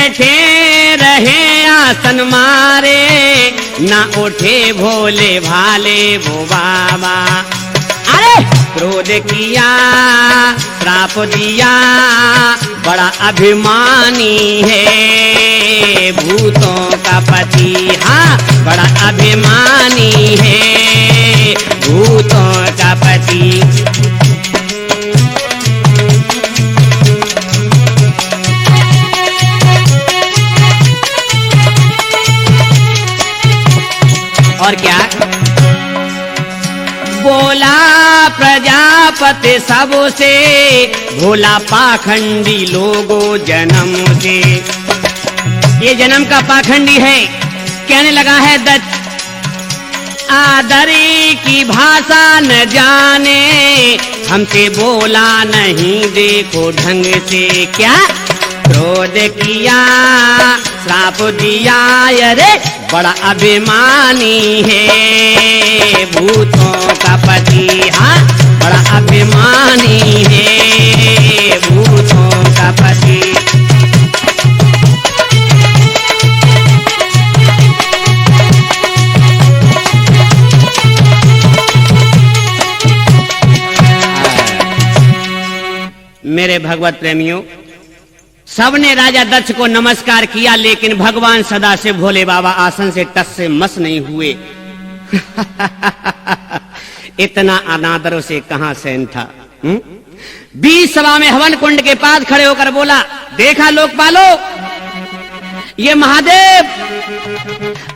बैठे रहे आसन मारे, ना उठे भोले भाले वो बाबा। अरे क्रोध किया श्राप दिया, बड़ा अभिमानी है भूतों का पति। हाँ, बड़ा अभिमानी है भूतों का पति। और क्या बोला प्रजापति सबसे, भोला पाखंडी लोगों जन्म से। ये जन्म का पाखंडी है। कहने लगा है दत्त, आदरी की भाषा न जाने, हमसे बोला नहीं देखो ढंग से। क्या क्रोध किया श्राप दिया, अरे बड़ा अभिमानी है भूतों का पति। हाँ, बड़ा अभिमानी है भूतों का पति। मेरे भगवत प्रेमियों, सबने राजा दक्ष को नमस्कार किया, लेकिन भगवान सदाशिव भोले बाबा आसन से टस से मस नहीं हुए। इतना अनादर से कहां सहन था। बीच सभा में हवन कुंड के पास खड़े होकर बोला, देखा लोकपालो, ये महादेव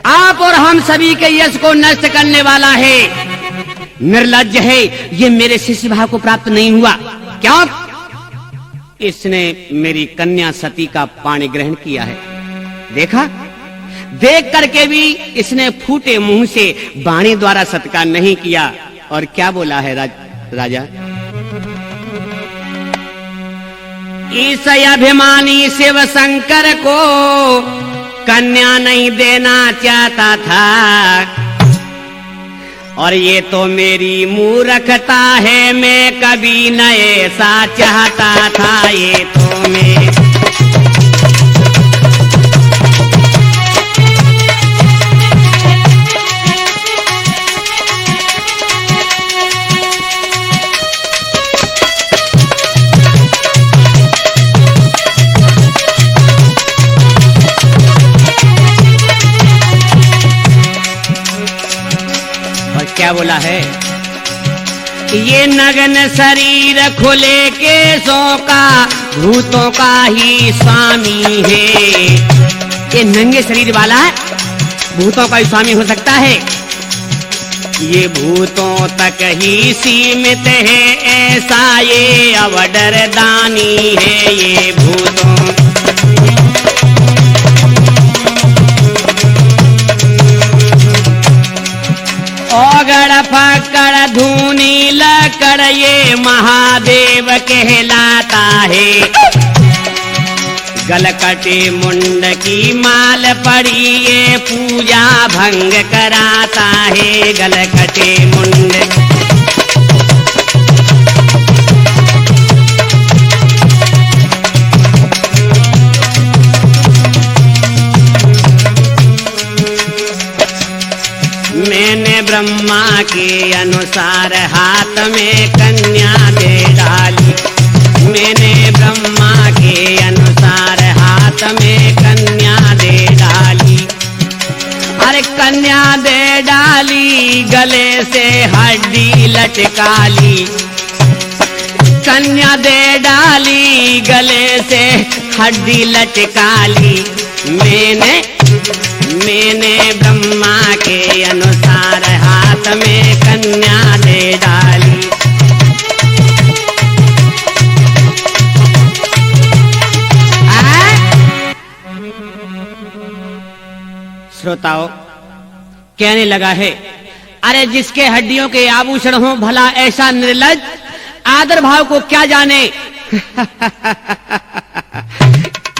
आप और हम सभी के यश को नष्ट करने वाला है। निर्लज्ज है, ये मेरे शिष्य भाव को प्राप्त नहीं हुआ। क्यों? इसने मेरी कन्या सती का पाणी ग्रहण किया है। देखा, देख करके भी इसने फूटे मुंह से वाणी द्वारा सत्कार नहीं किया। और क्या बोला है राजा, इस अभिमानी शिव शंकर को कन्या नहीं देना चाहता था, और ये तो मेरी मूर्खता है, मैं कभी न ऐसा चाहता था। ये तो मैं क्या बोला है, ये नग्न शरीर खुले केसों का भूतों का ही स्वामी है। ये नंगे शरीर वाला भूतों का ही स्वामी हो सकता है। ये भूतों तक ही सीमित है, ऐसा ये अवडर दानी है। ये भूतों ओगड़ फकड़ धूनी लकड़, ये महादेव कहलाता है। गलकटे मुंड की माल पड़ी, ये पूजा भंग कराता है। गलकटे मुंड मैंने ब्रह्मा के अनुसार हाथ में कन्या दे डाली। मैंने ब्रह्मा के अनुसार हाथ में कन्या दे डाली। अरे कन्या दे डाली, गले से हड्डी लटकाली। कन्या दे डाली, गले से हड्डी लटकाली। मैंने ब्रह्मा के अनुसार हाथ में कन्या दे डाली। श्रोताओं, कहने लगा है, अरे जिसके हड्डियों के आभूषण हो, भला ऐसा निर्लज्ज आदर भाव को क्या जाने।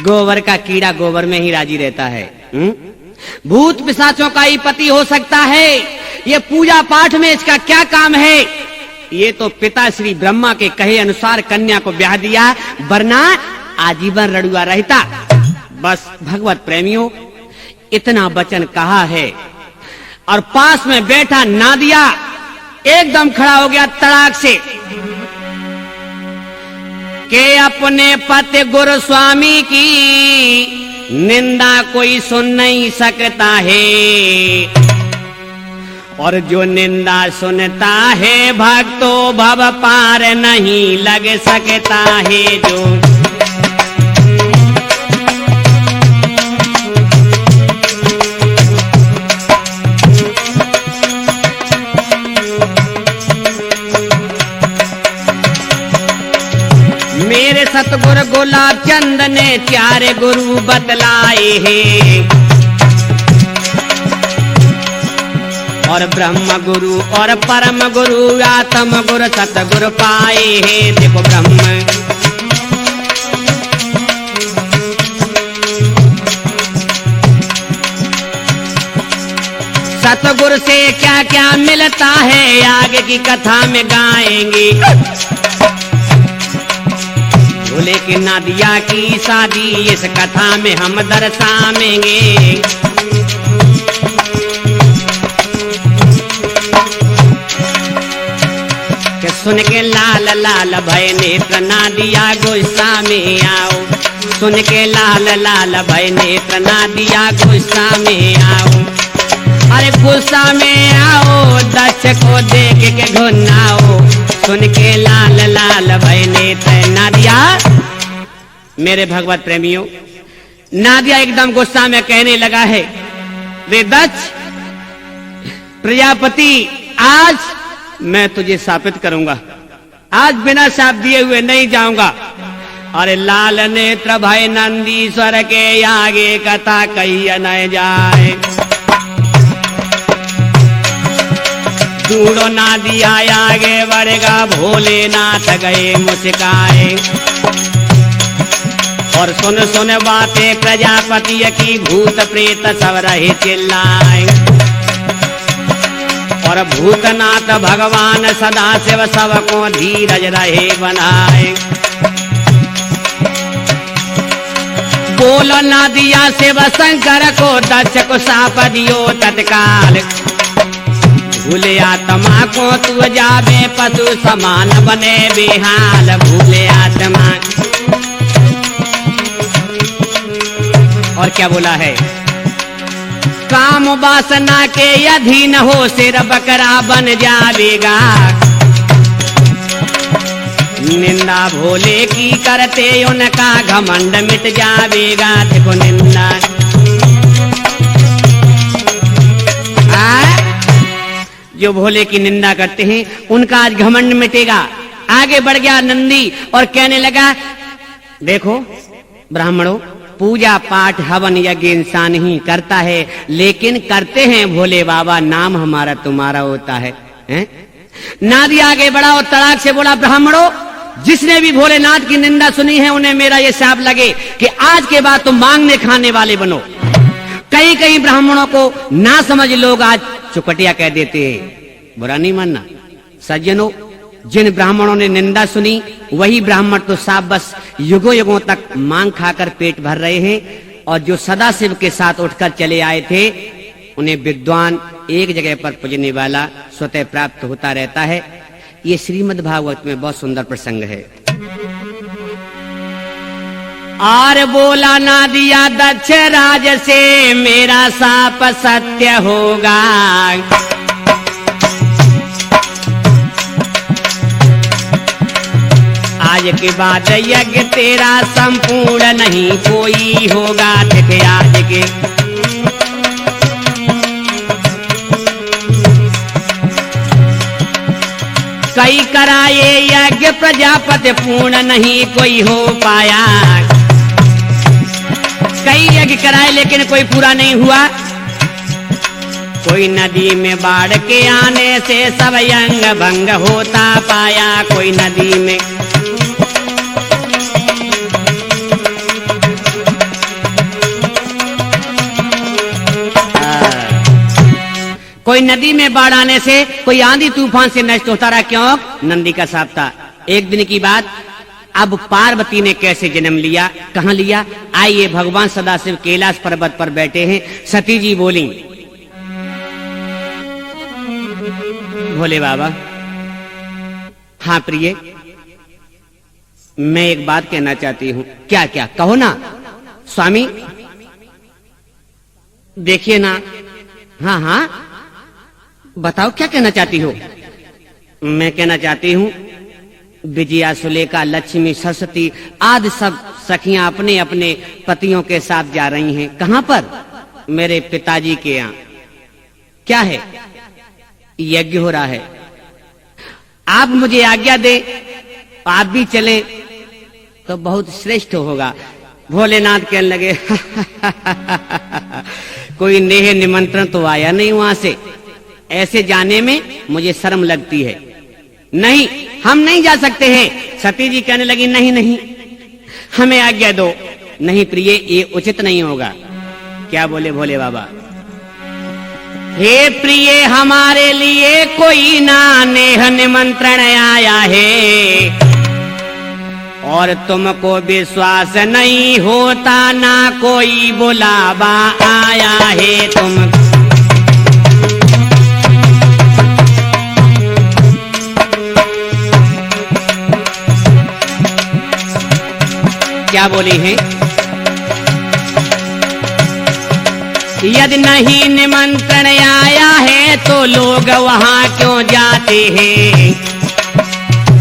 गोबर का कीड़ा गोबर में ही राजी रहता है। भूत पिशाचों का ही पति हो सकता है। ये पूजा पाठ में इसका क्या काम है। ये तो पिता श्री ब्रह्मा के कहे अनुसार कन्या को ब्याह दिया, वरना आजीवन रड़ुआ रहता। बस भगवत प्रेमियों, इतना वचन कहा है और पास में बैठा नादिया एकदम खड़ा हो गया तड़ाक से के अपने पति गुरु स्वामी की निंदा कोई सुन नहीं सकता है, और जो निंदा सुनता है भक्तों भव पार नहीं लग सकता है। जो मेरे सतगुरु गुलाब चंद ने चारे गुरु बतलाए हैं, और ब्रह्म गुरु और परम गुरु आत्म गुरु सतगुरु पाए हैं। देखो ब्रह्म सतगुरु से क्या क्या मिलता है आगे की कथा में गाएंगे। भोले की नादिया की शादी इस कथा में हम दर्शाएंगे। कि सुन के लाल लाल भय नेत्र नादिया गुस्सा में आओ, सुन के लाल लाल भय नेत्र नादिया गुस्सा में आओ। अरे गुस्सा में आओ दक्ष को देख के घुनाओ, सुन के लाल लाल भय नेत्र नादिया। मेरे भगवत प्रेमियों, नादिया एकदम गुस्सा में कहने लगा है, रे दक्ष प्रजापति, आज मैं तुझे शापित करूंगा, आज बिना शाप दिए हुए नहीं जाऊंगा। अरे लाल नेत्र भय नंदीश्वर के आगे कथा कही न जाए। दूड़ो नादिया आगे बढ़ेगा, भोलेनाथ गए मुस्काए। और सुन सुन बातें प्रजापति की, भूत प्रेत सब रहे चिल्लाए। और भूतनाथ भगवान सदा शिव सबको धीरज रहे बनाए। बोलो नादिया शिव शंकर को दक्ष को शाप दियो तत्काल। भूले आत्मा को तू जावे पशु समान बने बेहाल। भूले आत्मा और क्या बोला है, काम वासना के अधीन हो सिर बकरा बन जावेगा। निंदा भोले की करते उनका घमंड मिट जावेगा। देखो निंदा जो भोले की निंदा करते हैं उनका आज घमंड मिटेगा। आगे बढ़ गया नंदी और कहने लगा, देखो ब्राह्मणों, पूजा पाठ हवन यज्ञ इंसान ही करता है, लेकिन करते हैं भोले बाबा, नाम हमारा तुम्हारा होता है, हैं? नादी आगे बढ़ा और तड़ाक से बोला, ब्राह्मणों, जिसने भी भोलेनाथ की निंदा सुनी है उन्हें मेरा ये शाप लगे कि आज के बाद तुम मांगने खाने वाले बनो। कई कई ब्राह्मणों को ना समझ लोग आज चुपटिया कह देते हैं, बुरा नहीं मानना। सज्जनों, जिन ब्राह्मणों ने निंदा सुनी वही ब्राह्मण तो साफ बस युगों युगों तक मांग खाकर पेट भर रहे हैं, और जो सदाशिव के साथ उठकर चले आए थे उन्हें विद्वान एक जगह पर पूजने वाला स्वतः प्राप्त होता रहता है। ये श्रीमद् भागवत में बहुत सुंदर प्रसंग है। और बोला नादिया दक्ष राज से मेरा शाप सत्य होगा। आज के बाद यज्ञ तेरा संपूर्ण नहीं कोई होगा। देखे आज के कई कराए यज्ञ प्रजापति पूर्ण नहीं कोई हो पाया। कई यज्ञ कराए लेकिन कोई पूरा नहीं हुआ। कोई नदी में बाढ़ के आने से सब यंग भंग होता पाया। कोई नदी में कोई नदी में बाढ़ आने से, कोई आंधी तूफान से नष्ट होता रहा। क्यों? नंदी का शाप था। एक दिन की बात, अब पार्वती ने कैसे जन्म लिया, कहां लिया? आइए, भगवान सदाशिव कैलाश पर्वत पर बैठे हैं। सती जी बोली, भोले बाबा, हाँ प्रिय, मैं एक बात कहना चाहती हूं। क्या क्या? कहो ना स्वामी। देखिए ना, हाँ हाँ बताओ, क्या कहना चाहती हो? मैं कहना चाहती हूं, विजया, सुलेखा, लक्ष्मी, सरस्वती आदि सब सखियां अपने अपने पतियों के साथ जा रही हैं। कहां पर? मेरे पिताजी के यहां। क्या है? यज्ञ हो रहा है। आप मुझे आज्ञा दे, आप भी चले तो बहुत श्रेष्ठ होगा। भोलेनाथ कहने लगे कोई नेह निमंत्रण तो आया नहीं वहां से, ऐसे जाने में मुझे शर्म लगती है। नहीं, हम नहीं जा सकते हैं। सती जी कहने लगी, नहीं नहीं, हमें आज्ञा दो। नहीं प्रिय, ये उचित नहीं होगा। क्या बोले भोले बाबा? हे प्रिय, हमारे लिए कोई ना नेह निमंत्रण आया है, और तुमको विश्वास नहीं होता ना कोई बुलावा आया है। तुम क्या बोली है? यदि नहीं निमंत्रण आया है तो लोग वहां क्यों जाते हैं?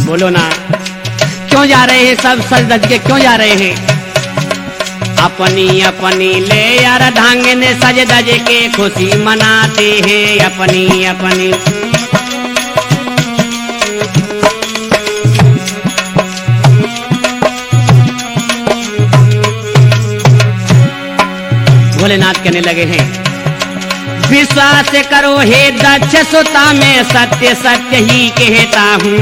बोलो ना, क्यों जा रहे हैं? सब सज धज के क्यों जा रहे हैं? अपनी अपनी ले यार ढांगने सज धज के खुशी मनाते हैं। अपनी अपनी भोलेनाथ कहने लगे हैं, विश्वास करो हे दक्ष सुता, मैं सत्य सत्य ही कहता हूँ।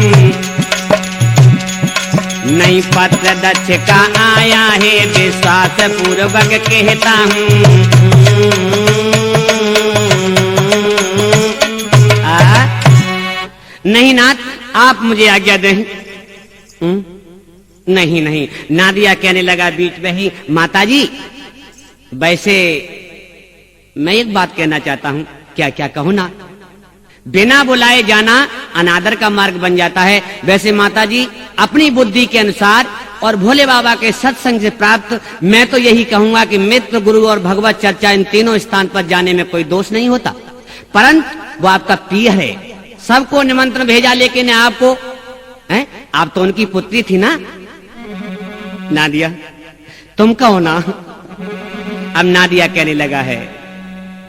नहीं पत्र दक्ष का आया है, विश्वास पूर्वक कहता हूँ। नहीं नाथ, आप मुझे आज्ञा दें। नहीं नहीं, नादिया कहने लगा बीच में ही, माताजी वैसे मैं एक बात कहना चाहता हूं। क्या क्या? कहो ना। बिना बुलाए जाना अनादर का मार्ग बन जाता है। वैसे माताजी, अपनी बुद्धि के अनुसार और भोले बाबा के सत्संग से प्राप्त मैं तो यही कहूंगा कि मित्र, गुरु और भगवत चर्चा, इन तीनों स्थान पर जाने में कोई दोष नहीं होता। परंतु वो आपका प्रिय है, सबको निमंत्रण भेजा, लेकिन आपको आप तो उनकी पुत्री थी ना नादिया, तुम कहो ना। अब नादिया कहने लगा है,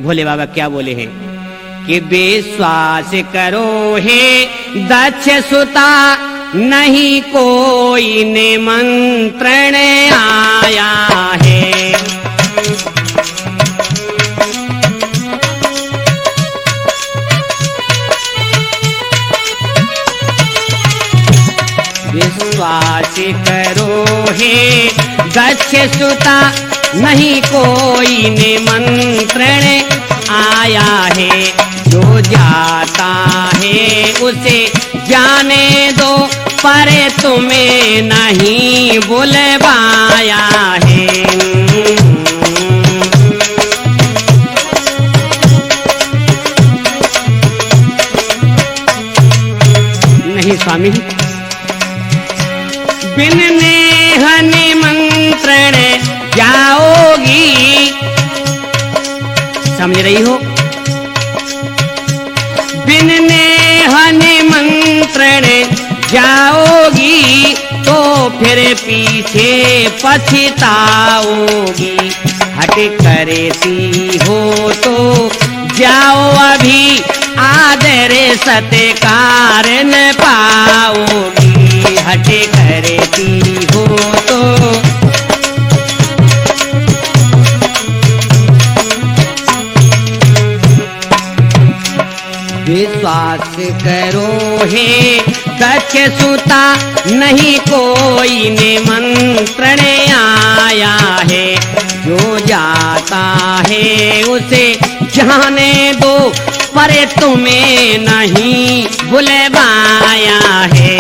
भोले बाबा क्या बोले हैं कि विश्वास करो हे दक्ष सुता, नहीं कोई निमंत्रण आया है। विश्वास करो हे दक्ष सुता, नहीं कोई निमंत्रण आया है। जो जाता है उसे जाने दो, पर तुम्हें नहीं बुलवाया है। नहीं स्वामी, बिन नेह निमंत्रण जाओगी, समझ रही हो? बिन नेह निमंत्रण जाओगी तो फिर पीछे पछताओगी। हट करती हो तो जाओ अभी, आदर सत्कार न पाओगी। हट करती हो तो विश्वास करो हे दक्ष सुता, नहीं कोई निमंत्रण आया है। जो जाता है उसे जाने दो, पर तुम्हें नहीं बुलवाया है।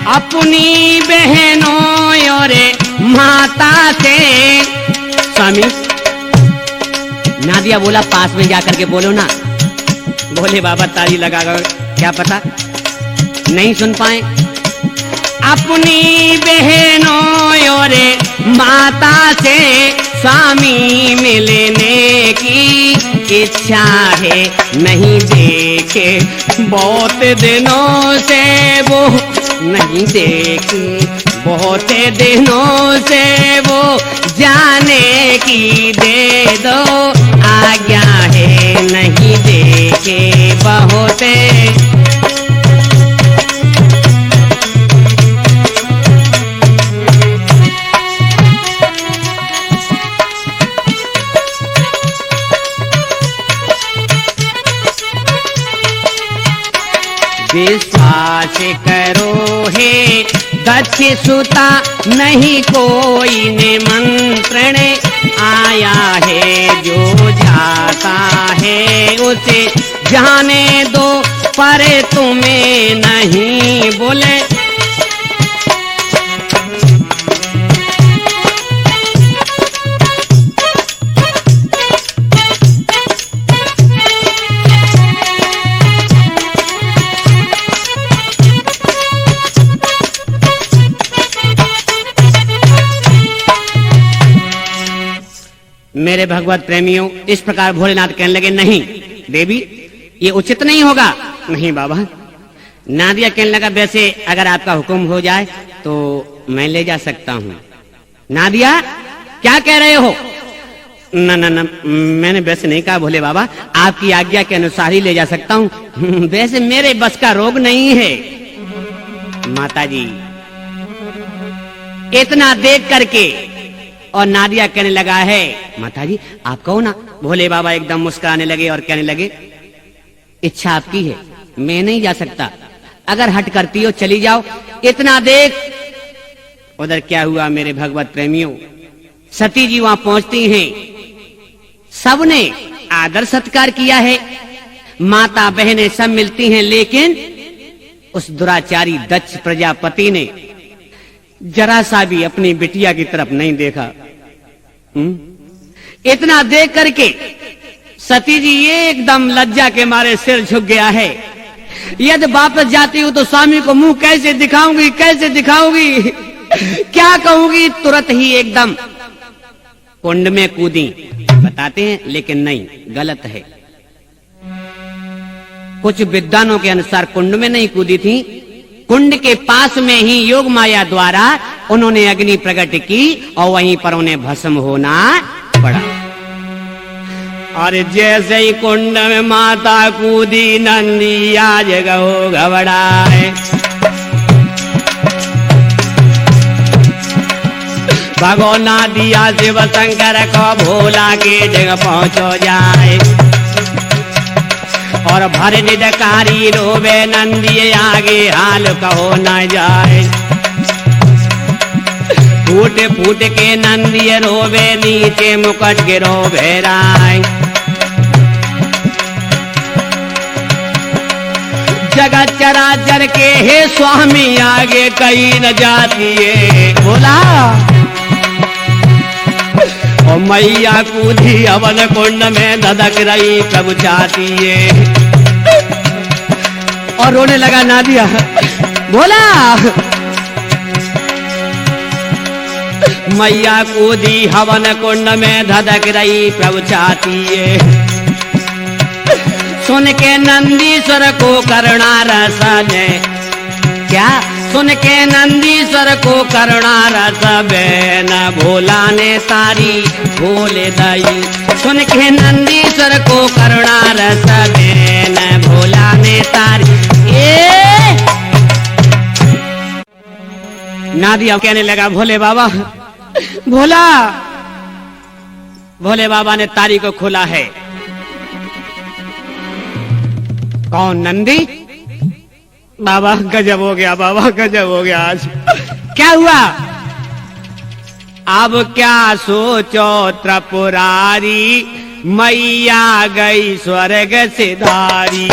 अपनी बहनों और माता से। स्वामी नादिया बोला पास में जाकर के बोलो ना। बोले बाबा ताली लगा क्या पता नहीं सुन पाए। अपनी बहनों और माता से स्वामी मिलने की इच्छा है, नहीं देखे बहुत दिनों से वो, नहीं देखी बहुत दिनों से वो, जाने की दे दो आज्ञा है, नहीं देखे बहुत। विश्वास करो हे दक्ष सुता, नहीं कोई निमंत्रण आया है, जो जाता है उसे जाने दो, पर तुम्हें नहीं। बोले मेरे भगवत प्रेमियों, इस प्रकार भोलेनाथ कहने लगे नहीं देवी ये उचित नहीं होगा। नहीं बाबा। नादिया कहने लगा वैसे अगर आपका हुक्म हो जाए तो मैं ले जा सकता हूँ। नादिया क्या कह रहे हो? ना ना ना मैंने वैसे नहीं कहा भोले बाबा, आपकी आज्ञा के अनुसार ही ले जा सकता हूँ, वैसे मेरे बस का रोग नहीं है। माता जी इतना देख करके और नादिया कहने लगा है माता जी आप कहो ना। भोले बाबा एकदम मुस्कुराने लगे और कहने लगे इच्छा आपकी है, मैं नहीं जा सकता, अगर हट करती हो चली जाओ। इतना देख उधर क्या हुआ मेरे भगवत प्रेमियों, सती जी वहां पहुंचती हैं, सबने आदर सत्कार किया है, माता बहनें सब मिलती हैं, लेकिन उस दुराचारी दक्ष प्रजापति ने जरा सा भी अपनी बिटिया की तरफ नहीं देखा। इतना देख करके सती जी एकदम लज्जा के मारे सिर झुक गया है। यदि वापस जाती हूं तो स्वामी को मुंह कैसे दिखाऊंगी, कैसे दिखाऊंगी, क्या कहूंगी। तुरंत ही एकदम कुंड में कूदी। बताते हैं लेकिन नहीं, गलत है। कुछ विद्वानों के अनुसार कुंड में नहीं कूदी थी, कुंड के पास में ही योग माया द्वारा उन्होंने अग्नि प्रकट की और वहीं पर उन्हें भस्म होना पड़ा। और जैसे ही कुंड में माता कूदी, नंदी आज गो घबराए। भगोना दिया शिव शंकर को भोला के जगह पहुंचो जाए। और भर निडकारी रोवे नंदी आगे हाल कहो न जाए। फूट फूट के नंदी रोवे नीचे मुकट गिरो भेराए। जगत चराचर के हे स्वामी आगे कहीं न जाती है। बोला और मैया कूदी अवन कुंड में धधक रही प्रभु चाहती है। और रोने लगा नादिया। बोला मैया कूदी हवन कुंड में धधक रही प्रभु चाहती है। सुन के नंदीश्वर को करुणा रस ने क्या, सुन के नंदीश्वर को करुणा रस बैन भोला ने तारी भोले दई। सुन के नंदीश्वर को करुणा रस बैन भोला ने तारी। नादिया कहने लगा भोले बाबा, भोला। भोले बाबा ने तारी को खोला है। कौन? नंदी। बाबा गजब हो गया, बाबा गजब हो गया। आज क्या हुआ? अब क्या सोचो त्रिपुरारी, मैया गई स्वर्ग सिधारी।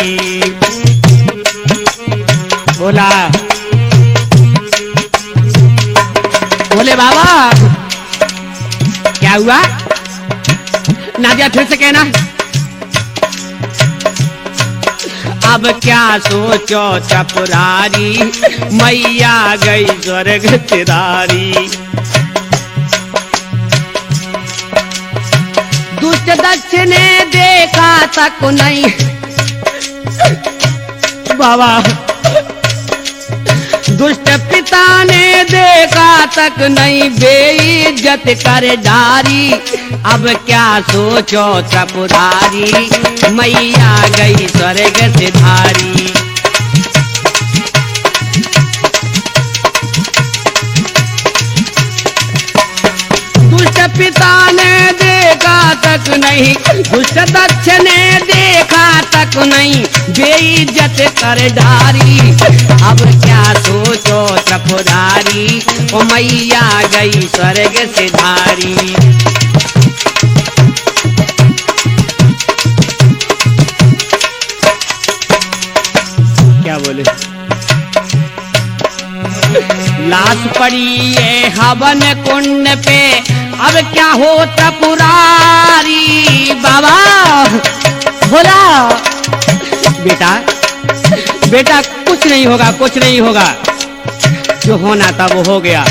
बोला भोले बाबा क्या हुआ? नादिया फिर से कहना, अब क्या सोचो चपुरारी, मैया गई स्वर्ग तिरारी। दुष्ट दक्ष ने देखा तक नहीं बाबा, दुष्ट पिता ने देखा तक नहीं, बेइज्जत कर डारी। अब क्या सोचो त्रिपुरारी, मैया गई स्वर्ग सिधारी। दुष्ट पिता ने देखा तक नहीं, दुष्ट दक्ष ने देखा तक नहीं, बेइज्जत कर डारी। अब क्या सोचो त्रिपुरारी, ओ मैया गई स्वर्ग सिधारी। क्या बोले? लाश पड़ी है हवन कुंड पे, अब क्या हो त्रिपुरारी। बाबा बोला, बेटा बेटा कुछ नहीं होगा, कुछ नहीं होगा, जो होना था वो हो गया।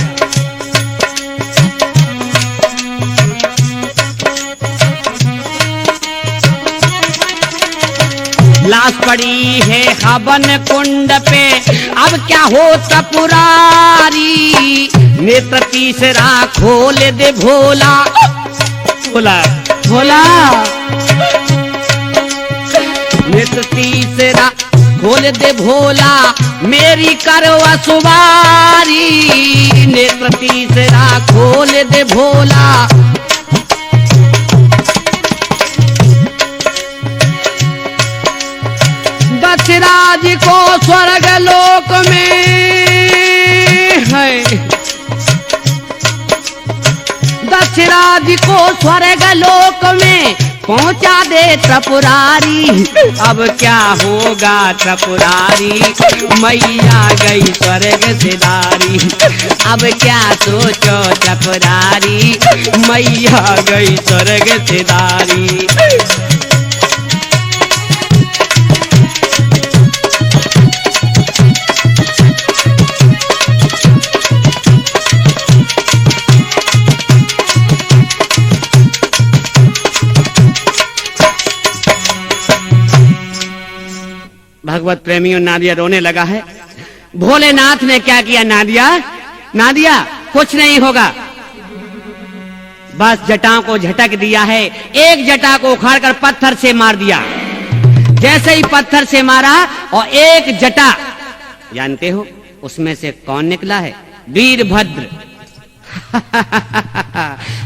लाश पड़ी है हवन कुंड पे, अब क्या हो त्रिपुरारी। नेत्र तीसरा खोल दे भोला, भोला भोला। नेत्र तीसरा खोल दे भोला, मेरी करवा सुवारी। नेत्र तीसरा खोल दे भोला, दक्षराज को स्वर्ग लोक में है, दक्षराज को स्वर्ग लोक में पहुंचा दे त्रिपुरारी। अब क्या होगा त्रिपुरारी, मैया गई स्वर्ग सिधारी। अब क्या सोचो त्रिपुरारी, मैया गई स्वर्ग सिधारी। भगवत प्रेमियों, नादिया रोने लगा है। भोलेनाथ ने क्या किया? नादिया नादिया कुछ नहीं होगा, बस जटाओं को झटक दिया है। एक जटा को उखाड़कर पत्थर से मार दिया। जैसे ही पत्थर से मारा और एक जटा, जानते हो उसमें से कौन निकला है? वीरभद्र।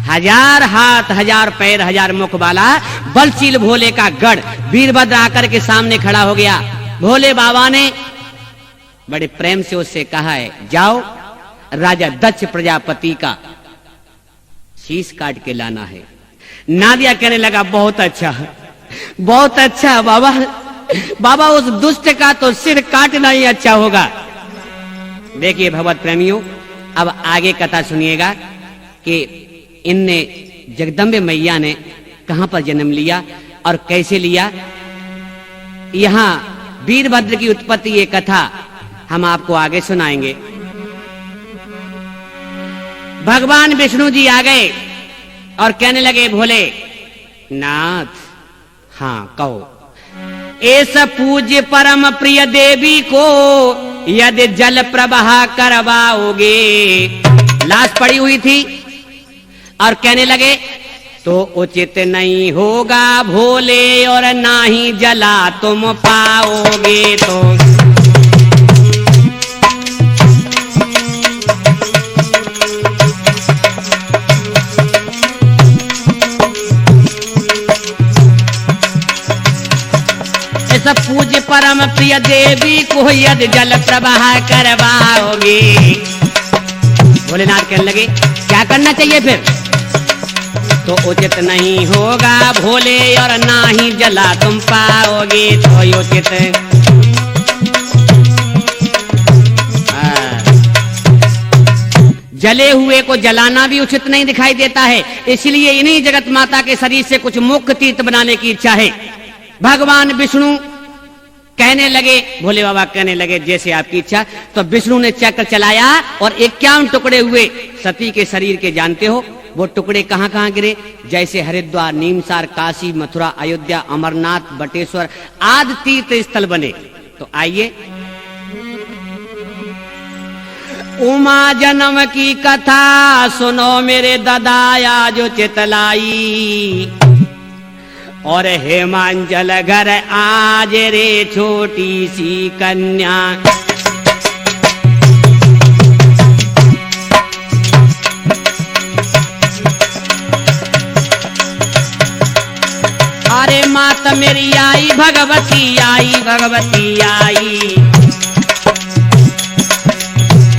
हजार हाथ, हजार पैर, हजार मुख वाला बलशील भोले का गढ़ वीरभद्र आकर के सामने खड़ा हो गया। भोले बाबा ने बड़े प्रेम से उससे कहा है, जाओ राजा दक्ष प्रजापति का शीश काट के लाना है। नादिया कहने लगा, बहुत अच्छा, बहुत अच्छा बाबा। बाबा उस दुष्ट का तो सिर काटना ही अच्छा होगा। देखिए भगवत प्रेमियों, अब आगे कथा सुनिएगा कि इनने जगदम्बे मैया ने कहां पर जन्म लिया और कैसे लिया। यहां वीरभद्र की उत्पत्ति, ये कथा हम आपको आगे सुनाएंगे। भगवान विष्णु जी आ गए और कहने लगे, भोले नाथ, हाँ कहो, ऐसा पूज्य परम प्रिय देवी को यदि जल प्रवाह करवाओगे। लाश पड़ी हुई थी और कहने लगे, तो उचित नहीं होगा भोले और ना ही जला तुम पाओगे। तो ऐसा पूज्य परम प्रिय देवी को यदि जल प्रवाह करवाओगे। भोलेनाथ कहने लगे, क्या करना चाहिए फिर? तो उचित नहीं होगा भोले और ना ही जला तुम पाओगे। तो उचित जले हुए को जलाना भी उचित नहीं दिखाई देता है, इसलिए इन्हीं जगत माता के शरीर से कुछ मुख्य तीर्थ बनाने की इच्छा है। भगवान विष्णु कहने लगे, भोले बाबा कहने लगे जैसे आपकी इच्छा। तो विष्णु ने चक्र चलाया और 51 टुकड़े हुए सती के शरीर के। जानते हो वो टुकड़े कहां कहां गिरे? जैसे हरिद्वार, नीमसार, काशी, मथुरा, अयोध्या, अमरनाथ, बटेश्वर आदि तीर्थ स्थल बने। तो आइए उमा जन्म की कथा सुनो मेरे ददाया जो चितलाई, और हेमांचल घर आज रे छोटी सी कन्या। अरे मात मेरी आई भगवती आई, भगवती आई,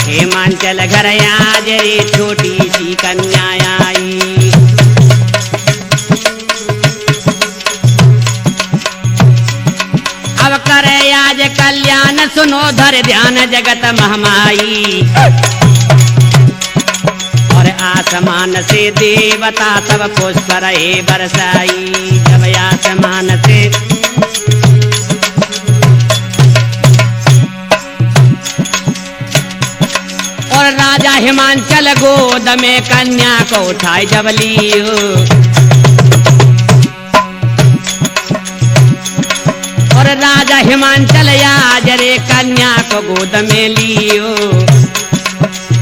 हेमांचल घर आज रे छोटी सी कन्या आई। अब करे आज कल्याण सुनो धर ध्यान जगत महमाई, और आसमान से देवता सब पुष्प रहे बरसाई। जब आसमान से और राजा हिमांचल गोद में कन्या को उठाए जब लियो, और राजा हिमांचल आज रे कन्या को गोद में लियो,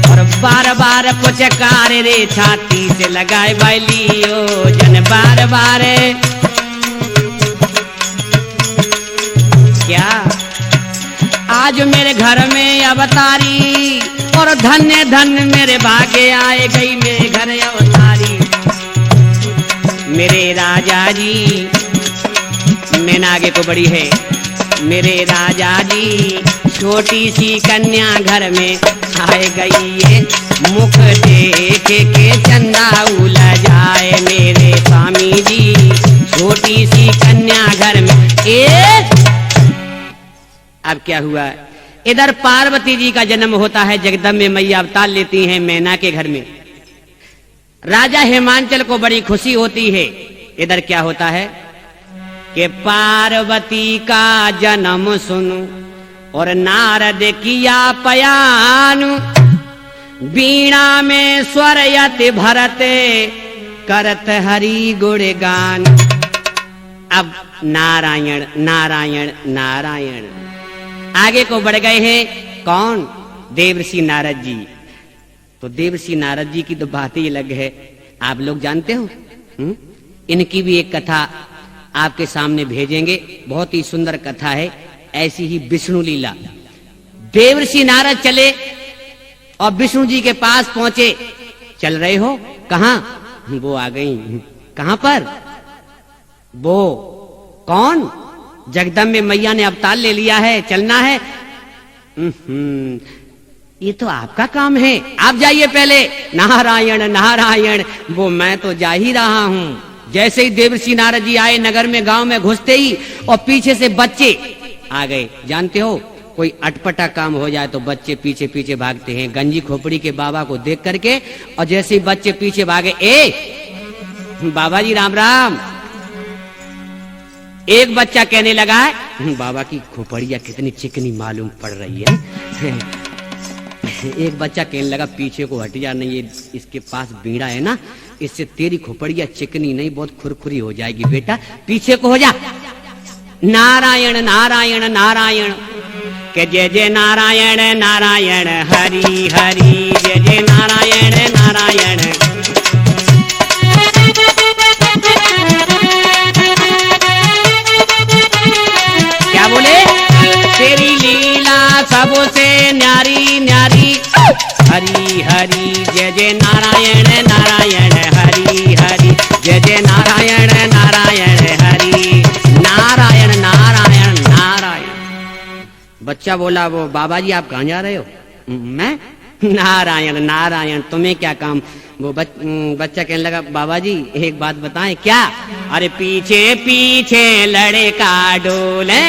और बार बार पुचकार रे छाती से लगाए बैलियो। जन बार बार क्या आज मेरे घर में अवतारी, और धन्य धन्य मेरे भाग्य आए गई मेरे घर अवतारी। मेरे राजा जी, मैंने आगे को बड़ी है, मेरे राजा जी छोटी सी कन्या घर में आए गई है, मुख देख के चंदा उला जाए। मेरे स्वामी जी छोटी सी कन्या घर में अब क्या हुआ? इधर पार्वती जी का जन्म होता है, जगदम्बे मैया अवतार लेती हैं मैना के घर में। राजा हिमांचल को बड़ी खुशी होती है। इधर क्या होता है कि पार्वती का जन्म सुनो और नारद किया पयानु, वीणा में स्वर यति भरते करत हरि गुणगान। अब नारायण नारायण नारायण आगे को बढ़ गए हैं। कौन? देवर्षि नारद जी। तो देवर्षि नारद जी की तो बात ही अलग है, आप लोग जानते हो। इनकी भी एक कथा आपके सामने भेजेंगे, बहुत ही सुंदर कथा है। ऐसी ही विष्णु लीला। देवर्षि नारद चले और विष्णु जी के पास पहुंचे। चल रहे हो? कहां? वो आ गई। कहां पर? वो कौन? जगदम्बे मैया ने अवतार ले लिया है, चलना है। ये तो आपका काम है, आप जाइए पहले। नारायण नारायण, वो मैं तो जा ही रहा हूं। जैसे ही देवर्षि नारद जी आए नगर में, गांव में घुसते ही और पीछे से बच्चे आ गए। जानते हो कोई अटपटा काम हो जाए तो बच्चे पीछे पीछे भागते हैं। गंजी खोपड़ी के बाबा को देख करके और जैसे ही बच्चे पीछे भागे, ए बाबा जी राम राम। एक बच्चा कहने लगा, बाबा की खोपड़िया कितनी चिकनी मालूम पड़ रही है। एक बच्चा कहने लगा, पीछे को हट जा, नहीं ये इसके पास बीड़ा है ना, इससे तेरी खोपड़िया चिकनी नहीं बहुत खुरखुरी हो जाएगी, बेटा पीछे को हो जा। नारायण नारायण नारायण के जय जय नारायण नारायण हरि हरि, जय जय नारायण नारायण। क्या बोले? तेरी लीला सबसे न्यारी न्यारी, हरि हरि जय जय नारायण नारायण हरि हरि, जय जय नारायण नारायण हरि, नारायण नारायण नारायण। बच्चा बोला, वो बाबा जी आप कहाँ जा रहे हो? मैं? नारायण नारायण, तुम्हें क्या काम? वो बच्चा कहने लगा, बाबा जी एक बात बताएं। क्या? अरे पीछे पीछे लड़का डोले,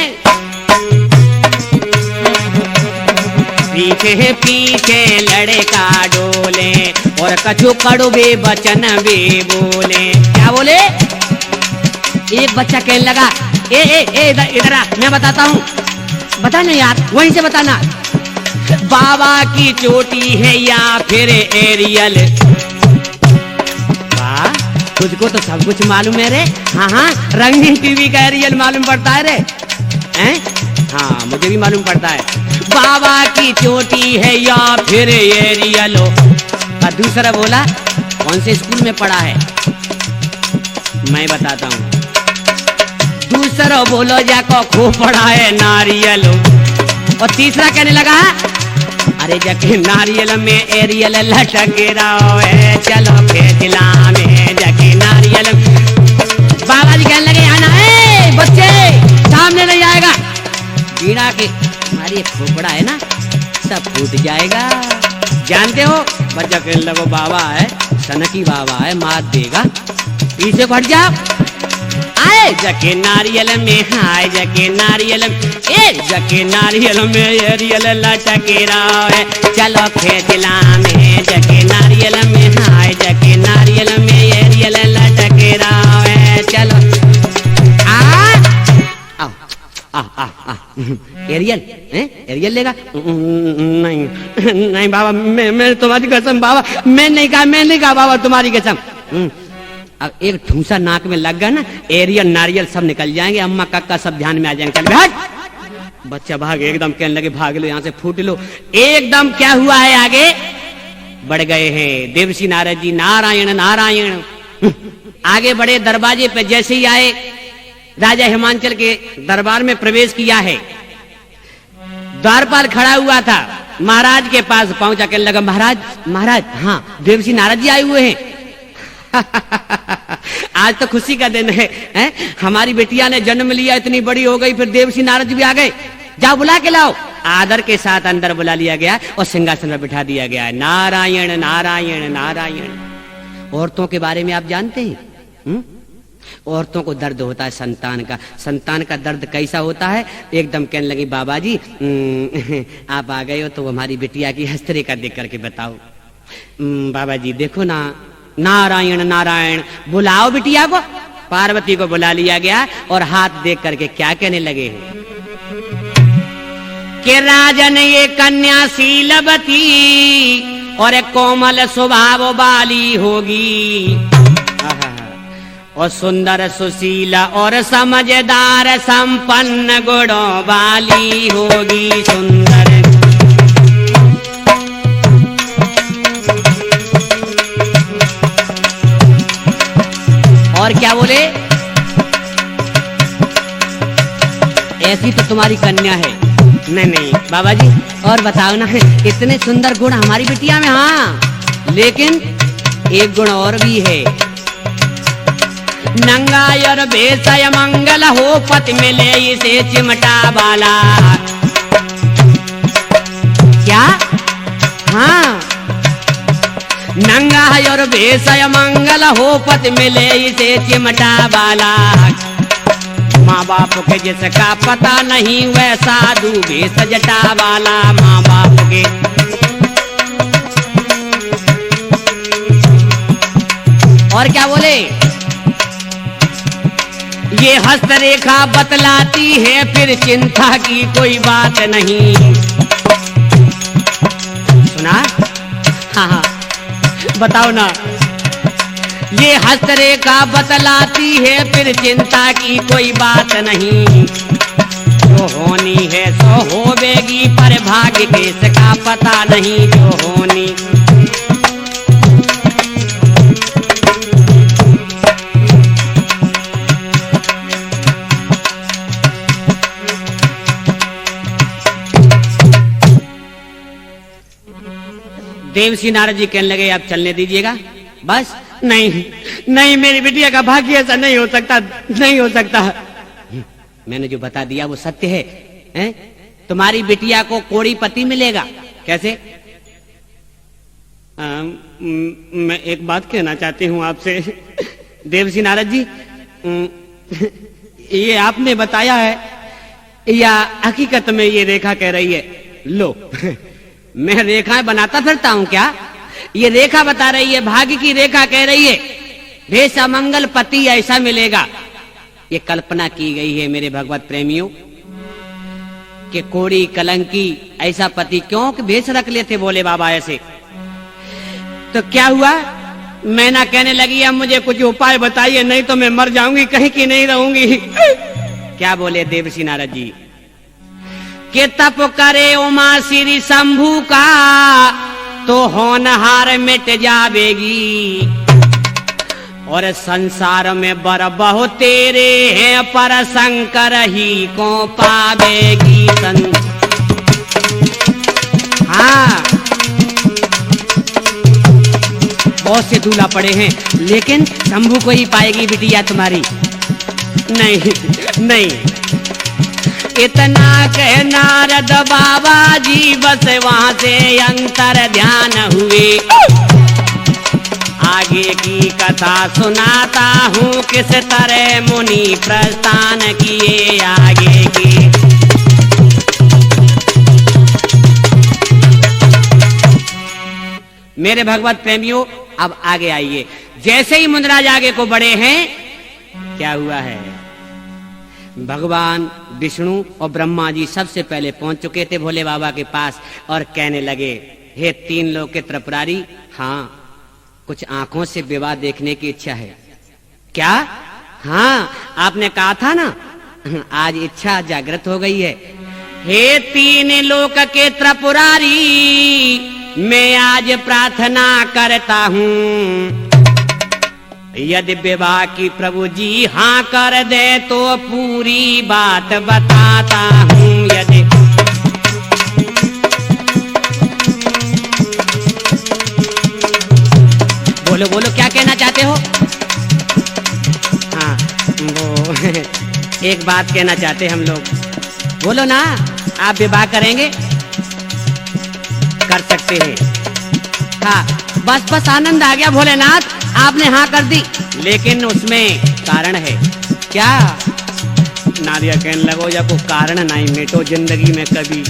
पीछे पीछे लड़का डोले, और कछु कड़वे वचन वे बोले। क्या बोले? एक बच्चा कहने लगा, ए ए ए इधर आ, मैं बताता हूँ। बताना यार, वहीं से बताना। बाबा की चोटी है या फिर एरियल? वाह, तुझको तो सब कुछ मालूम है रे। हाँ हाँ, रंगीन टीवी का एरियल मालूम पड़ता है रे। हैं? हाँ, मुझे भी मालूम पड़ता है। बाबा की चोटी है या फिर एरियल? और दूसरा बोला, कौन से स्कूल में पढ़ा है? मैं बताता हूँ। दूसरा बोलो, जाको खूब पढ़ा है नारियल। और तीसरा कहने लगा, अरे जाके नारियल में एरियल लटक रहा है, चलो खेतला में जाके नारियल। बाबा जी कहने लगे, आना है बच्चे, सामने नहीं आएगा। बीड़ा के हमारी खोपड़ा है ना, सब फूट जाएगा। जानते हो, बच्चा कहने लगो, बाबा है, सनकी बाबा है, मार देगा, पीछे हट जाओ। आए जके नारियल में, आए जके नारियल में, ए जके नारियल में एरियल लटके रहा है, चलो खेतला में जके नारियल में, आए जके नारियल में एरियल लटके रहा है, चलो एरियल एरियल लेगा? नहीं नहीं बाबा, मैं तुम्हारी कसम बाबा, मैं नहीं कहा बाबा, तुम्हारी कसम। अब एक ठूसा नाक में लग गया ना, एरियल नारियल सब निकल जाएंगे, अम्मा काका सब ध्यान में आ जाएंगे। चल बैठ। बच्चा भाग, एकदम कहने लगे, भाग लो यहाँ से, फूट लो। एकदम क्या हुआ है, आगे बढ़ गए हैं देवर्षि नारद जी। नारायण नारायण। आगे बढ़े, दरवाजे पे जैसे ही आए, राजा हिमांचल के दरबार में प्रवेश किया है। द्वारपाल खड़ा हुआ था, महाराज के पास पहुंचा, कहने लगा, महाराज महाराज, हाँ देवर्षि नारद जी आए हुए हैं। आज तो खुशी का दिन है, हमारी बेटिया ने जन्म लिया, इतनी बड़ी हो गई, फिर देवर्षि नारद जी भी आ गए, जाओ बुला के लाओ। आदर के साथ अंदर बुला लिया गया और सिंहासन पर बिठा दिया गया। नारायण नारायण नारायण। औरतों के बारे में आप जानते हैं? औरतों को दर्द होता है संतान का। संतान का दर्द कैसा होता है? एकदम कहने लगी, बाबा जी आप आ गए हो तो हमारी बिटिया की हस्तरे का देख करके बताओ। बाबा जी देखो ना, नारायण नारायण, बुलाओ बिटिया को। पार्वती को बुला लिया गया और हाथ देख करके क्या कहने लगे कि राजन ये कन्या शीलवती और एक कोमल स्वभाव वाली होगी, और सुंदर सुशीला और समझदार संपन्न गुणों वाली होगी। सुंदर और क्या बोले? ऐसी तो तुम्हारी कन्या है। नहीं नहीं बाबा जी, और बताओ ना, इतने सुंदर गुण हमारी बिटिया में। हाँ, लेकिन एक गुण और भी है। नंगायर बेसय मंगल हो, पति मिले इसे चिमटा वाला। क्या? हाँ, नंगा और बेसय मंगल हो, पति मिले इसे चिमटा वाला। माँ बाप के जिसका पता नहीं, वह साधु भेष जटा वाला। माँ बाप के और क्या बोले? ये हस्तरेखा बतलाती है, फिर चिंता की कोई बात नहीं। सुना? हाँ हाँ बताओ ना। ये हस्तरेखा बतलाती है, फिर चिंता की कोई बात नहीं। जो होनी है सो होवेगी, पर भाग्य के इसका पता नहीं। जो होनी देवर्षि नारद जी कहने लगे, आप चलने दीजिएगा बस। नहीं नहीं, मेरी बिटिया का भाग्य ऐसा नहीं हो सकता, नहीं हो सकता। मैंने जो बता दिया वो सत्य है, हैं? तुम्हारी बिटिया को कोड़ी पति मिलेगा। कैसे? मैं एक बात कहना चाहती हूँ आपसे देवर्षि नारद जी, ये आपने बताया है या हकीकत में ये रेखा कह रही है? लो मैं रेखाएं बनाता फिरता हूं क्या? ये रेखा बता रही है, भाग्य की रेखा कह रही है, भेष अमंगल पति ऐसा मिलेगा। ये कल्पना की गई है मेरे भगवत प्रेमियों कि कोड़ी कलंकी ऐसा पति क्यों भेष रख लेते बोले बाबा ऐसे। तो क्या हुआ, मैना कहने लगी अब मुझे कुछ उपाय बताइए, नहीं तो मैं मर जाऊंगी, कहीं की नहीं रहूंगी। क्या बोले देवर्षि नारद जी के तप करे उमा श्री शंभु का तो होनहार मिट जावेगी, और संसार में बर बहु तेरे हैं पर शंकर ही को पावेगी। हाँ, बहुत से दूल्हा पड़े हैं लेकिन शंभू को ही पाएगी बिटिया तुम्हारी। नहीं नहीं, इतना कह नारद बाबा जी बस वहां से अंतर ध्यान हुए। आगे की कथा सुनाता हूँ किस तरह मुनि प्रस्थान किए आगे की। मेरे भगवत प्रेमियों अब आगे आइए। जैसे ही मुनिराज आगे को बढ़े हैं, क्या हुआ है, भगवान विष्णु और ब्रह्मा जी सबसे पहले पहुंच चुके थे भोले बाबा के पास और कहने लगे, हे तीन लोग के त्रिपुरारी, हाँ कुछ आंखों से विवाह देखने की इच्छा है। क्या? हाँ, आपने कहा था ना, आज इच्छा जागृत हो गई है। हे तीन लोक के त्रिपुरारी, मैं आज प्रार्थना करता हूँ, यदि विवाह की प्रभु जी हाँ कर दे तो पूरी बात बताता हूँ। यदि बोलो बोलो क्या कहना चाहते हो? हाँ, वो एक बात कहना चाहते हम लोग, बोलो ना, आप विवाह करेंगे? कर सकते हैं। हाँ, बस बस आनंद आ गया भोलेनाथ, आपने हाँ कर दी, लेकिन उसमें कारण है। क्या? नारिया कहने लगो या कोई कारण नहीं मिटो जिंदगी में कभी।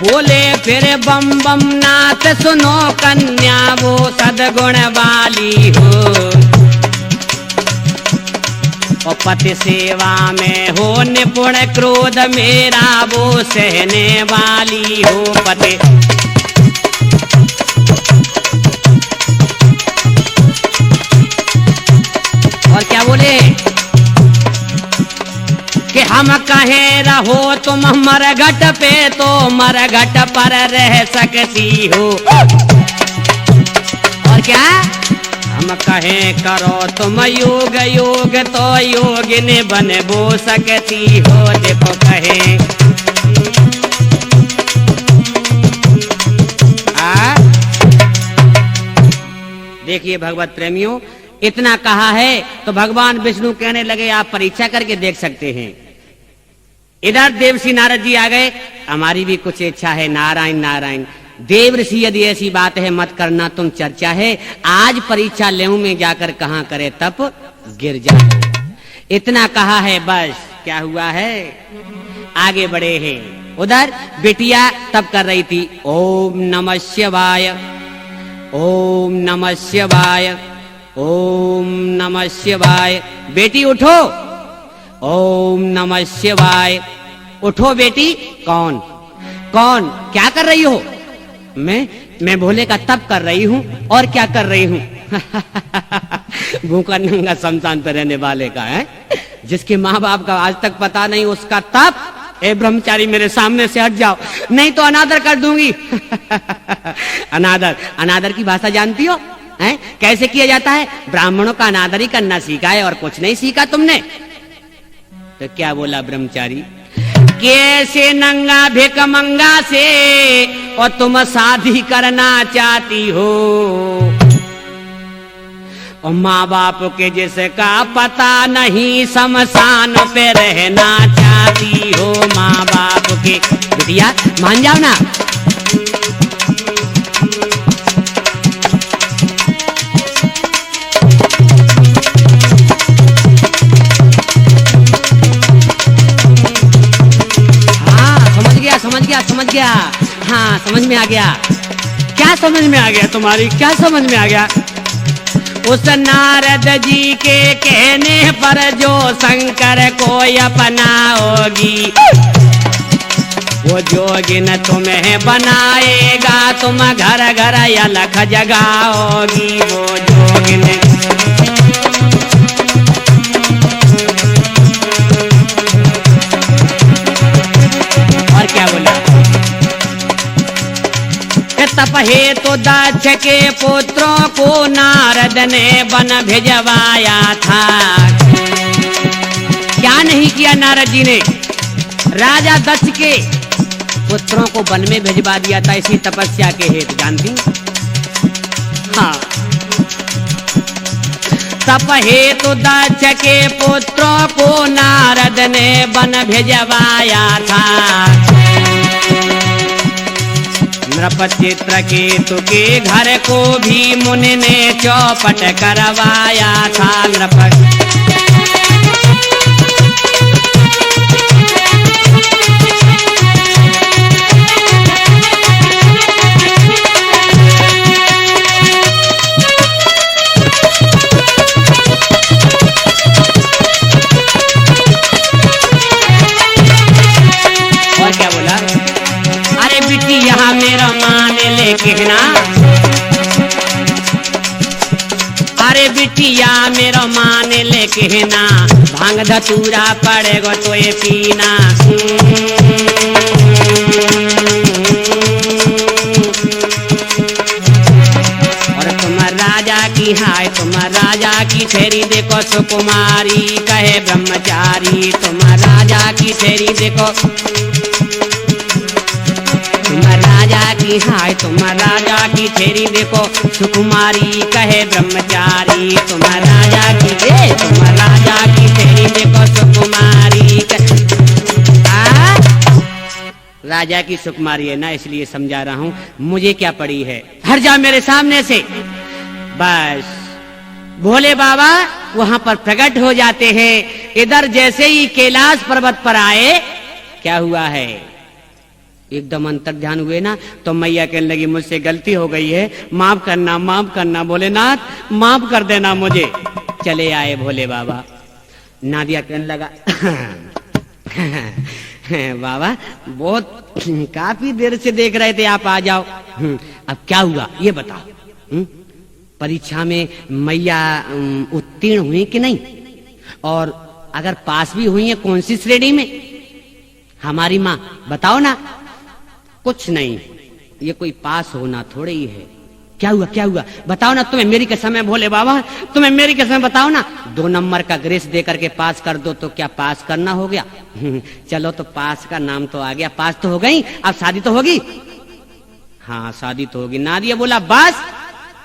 बोले फिर बम बम नाथ सुनो कन्या वो सदगुण वाली हो, और पति सेवा में हो निपुण, क्रोध मेरा वो सहने वाली हो। पति और क्या बोले कि हम कहे रहो तुम मरघट पे तो मरघट पर रह सकती हो। और क्या? हम कहे करो तुम योग योग तो योगिनी बन बो सकती हो। देखो कहे देखिए भगवत प्रेमियों, इतना कहा है तो भगवान विष्णु कहने लगे आप परीक्षा करके देख सकते हैं। इधर देवर्षि नारद जी आ गए, हमारी भी कुछ इच्छा है। नारायण नारायण, देवर्षि यदि ऐसी बात है मत करना, तुम चर्चा है, आज परीक्षा लेऊ में जाकर कहां करे तप गिर जाए। इतना कहा है, बस क्या हुआ है, आगे बढ़े हैं। उधर बिटिया तप कर रही थी, ओम नमः शिवाय, ओम नमः शिवाय, ओम नमः शिवाय। बेटी उठो, ओम नमः शिवाय। उठो बेटी। कौन कौन? क्या कर रही हो? मैं भोले का तप कर रही हूँ। और क्या कर रही हूँ? भूखा नंगा शमशान पर रहने वाले का है, जिसके माँ बाप का आज तक पता नहीं उसका तप। ए ब्रह्मचारी मेरे सामने से हट जाओ, नहीं तो अनादर कर दूंगी। अनादर, अनादर की भाषा जानती हो? हैं? कैसे किया जाता है? ब्राह्मणों का अनादर ही करना सीखा है और कुछ नहीं सीखा तुमने। तो क्या बोला ब्रह्मचारी, कैसे नंगा भिक मंगा से और तुम शादी करना चाहती हो, और माँ बाप के जिसका पता नहीं शमशान पे रहना चाहती हो। माँ बाप के, बिटिया मान जाओ ना। समझ गया, हाँ समझ में आ गया। क्या समझ में आ गया तुम्हारी, क्या समझ में आ गया? उस नारद जी के कहने पर जो शंकर को अपनाओगी, वो जोगिन तुम्हें बनाएगा, तुम घर घर अलख जगाओगी। वो जोगिन और क्या बोला? तप हे तो दक्ष के पुत्रों को नारद ने वन भिजवाया था। क्या नहीं किया नारद जी ने? राजा दक्ष के पुत्रों को वन में भिजवा दिया था इसी तपस्या के हेतु, जानती? हाँ, तप हेतु दक्ष के पुत्रों को नारद ने वन भिजवाया था। नृप चित्रकेतु के घर को भी मुनि ने चौपट करवाया था। नृप और क्या बोला? अरे बेटी यहाँ मेरा मान ले कहना, अरे बिटिया मेरा मान ले कहना, भांग धतूरा पड़ेगा तो ये पीना। और तुम राजा की हाय, तुम राजा की ठेरी देखो सुकुमारी, कहे ब्रह्मचारी। तुम राजा की ठेरी देखो, तुम राजा की हाय, तुम राजा की ठेरी देखो सुकुमारी, कहे ब्रह्मचारी। तुम राजा की तुम राजा की ठेरी देखो सुकुमारी। राजा की सुकुमारी है ना, इसलिए समझा रहा हूं, मुझे क्या पड़ी है, हट जा मेरे सामने से। बस भोले बाबा वहां पर प्रकट हो जाते हैं। इधर जैसे ही कैलाश पर्वत पर आए, क्या हुआ है, एकदम अंतर ध्यान हुए ना, तो मैया कहने लगी मुझसे गलती हो गई है, माफ करना, माफ करना भोलेनाथ, माफ कर देना मुझे। चले आए भोले बाबा। नादिया कहने लगा बाबा बहुत काफी देर से देख रहे थे, आप आ जाओ। अब क्या हुआ ये बताओ, परीक्षा में मैया उत्तीर्ण हुई कि नहीं, और अगर पास भी हुई है कौन सी श्रेणी में? हमारी माँ बताओ ना। कुछ नहीं, ये कोई पास होना थोड़े ही है। क्या हुआ, क्या हुआ बताओ ना, तुम्हें मेरी कसम है भोले बाबा, तुम्हें मेरी कसम, बताओ ना। 2 नंबर का ग्रेस दे करके पास कर दो तो क्या पास करना हो गया? चलो तो पास का नाम तो आ गया, पास तो हो गई, अब शादी तो होगी। हाँ शादी तो होगी। नादिया बोला बस,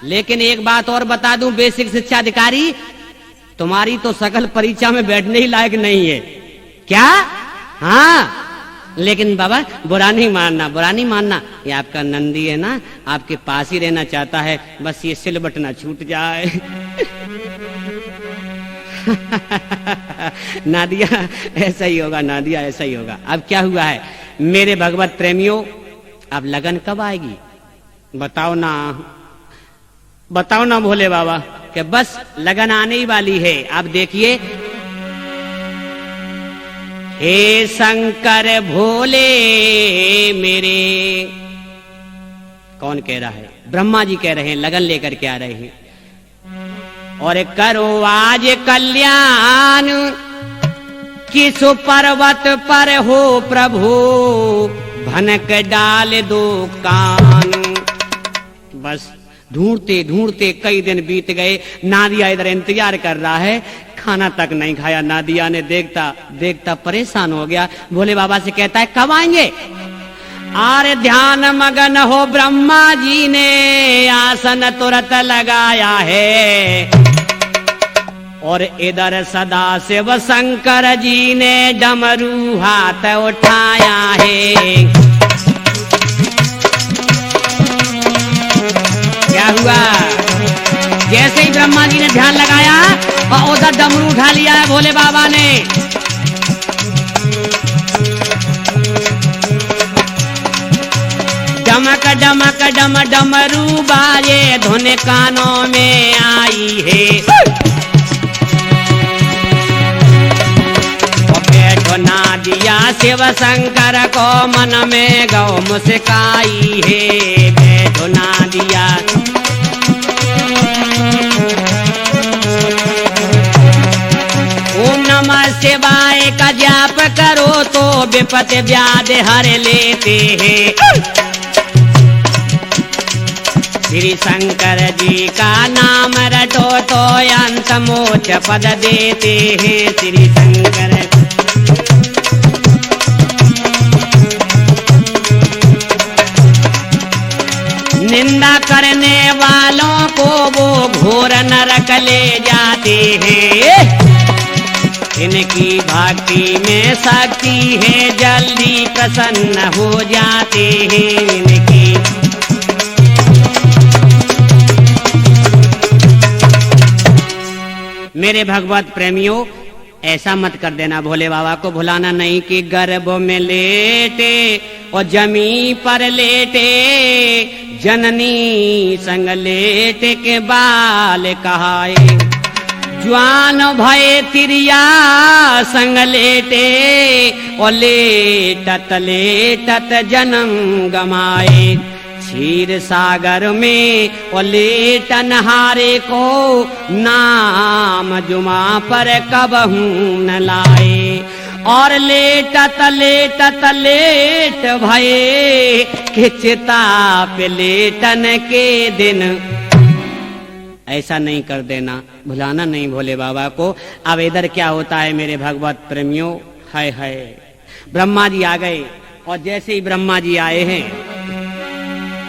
लेकिन एक बात और बता दूं बेसिक शिक्षा अधिकारी, तुम्हारी तो सकल परीक्षा में बैठने ही लायक नहीं है। क्या? हाँ, लेकिन बाबा बुरा नहीं मानना, बुरा नहीं मानना, ये आपका नंदी है ना, आपके पास ही रहना चाहता है, बस ये सिलबट ना छूट जाए। नादिया ऐसा ही होगा, नादिया ऐसा ही होगा। अब क्या हुआ है मेरे भगवत प्रेमियों, अब लगन कब आएगी बताओ ना, बताओ ना भोले बाबा। कि बस लगन आने ही वाली है। अब देखिए, हे शंकर भोले मेरे, कौन कह रहा है? ब्रह्मा जी कह रहे हैं, लगन लेकर के आ रहे हैं। और करो आज कल्याण, किस पर्वत पर हो प्रभु, भनक डाल दो कान। बस ढूंढते ढूंढते कई दिन बीत गए। नादिया इधर इंतजार कर रहा है, खाना तक नहीं खाया। नादिया ने देखता देखता परेशान हो गया। भोले बाबा से कहता है कब आएंगे? आरे ध्यान मगन हो ब्रह्मा जी ने आसन तुरंत लगाया है, और इधर सदा शिव शंकर जी ने डमरू हाथ उठाया है। क्या हुआ? जैसे ही ब्रह्मा जी ने ध्यान लगाया और उधर डमरू उठा लिया है भोले बाबा ने। डमक डमक डम डमरू बाजे धुन कानों में आई है। बैठो नादिया शिव शंकर को मन में गौ मुस्काई है। बैठो नादिया ओम नमः शिवाय का जाप करो तो विपत व्याध हर लेते हैं। श्री शंकर जी का नाम रटो तो अंत मोक्ष पद देते हैं। श्री शंकर निंदा करने वालों को वो घोर नरक ले जाते हैं। इनकी भक्ति में शक्ति है जल्दी प्रसन्न हो जाते हैं। इनकी मेरे भगवत प्रेमियों, ऐसा मत कर देना, भोले बाबा को भुलाना नहीं कि गर्भ में लेटे और जमी पर लेटे जननी संग लेटे के बाल कहाए। ज्वान भय तिरिया संग लेटे और लेटत लेटत जन्म गमाए। क्षीर सागर में और लेटन हारे को नाम जुमा पर कबहू न लाए। और लेटत लेटत लेट भये खिंचता पे लेटन के दिन। ऐसा नहीं कर देना, भुलाना नहीं भोले बाबा को। अब इधर क्या होता है मेरे भगवत प्रेमियों, हाय हाय, ब्रह्मा जी आ गए। और जैसे ही ब्रह्मा जी आए हैं,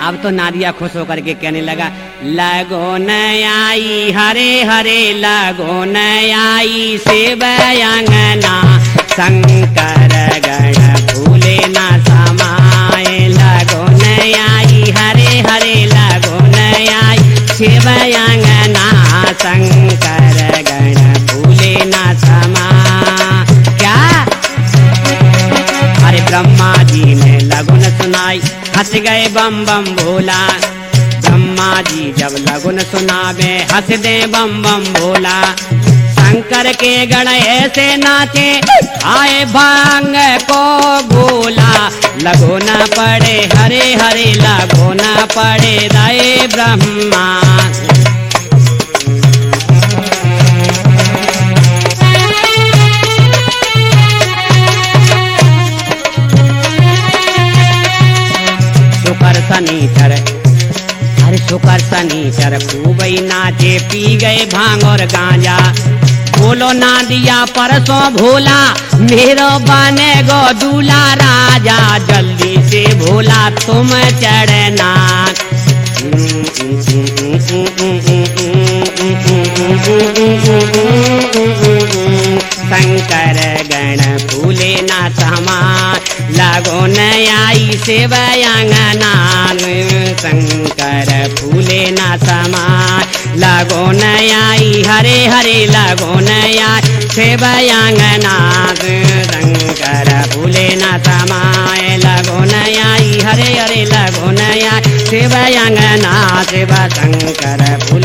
अब तो नादिया खुश होकर के कहने लगा, लगो न आई हरे हरे लगो न आई शिवयंगना शंकर गण भूले न समाए। लगो न आई हरे हरे लगो न आई शिवयंगना शंकर गण भूले न समा। क्या? अरे ब्रह्मा जी ने लगुन सुनाई, हंस गए बम बम भोला। ब्रह्मा जी जब लगुन सुनावे हंस दे बम बम भोला। शंकर के गण ऐसे नाचे आए भांग को गोला। लगो न पड़े हरे हरे लगो न पड़े राय ब्रह्मा। शुकर शनिचर, अरे शुकर शनिचर खूब ही नाचे, पी गए भांग और गांजा। बोलो ना दिया परसों भोला मेरो बने गो दूल्हा राजा। जल्दी से भोला तुम चढ़ना। शंकर गण फूले ना समा। लगो न आई शिवयंगना शंकर फूले ना समा। लगो न आई हरे हरे लगो न आई शिवयंगना शंकर फूले ना समाए। लगो न आई हरे हरे लगो न आई शिवयंगना शिव शंकर फूले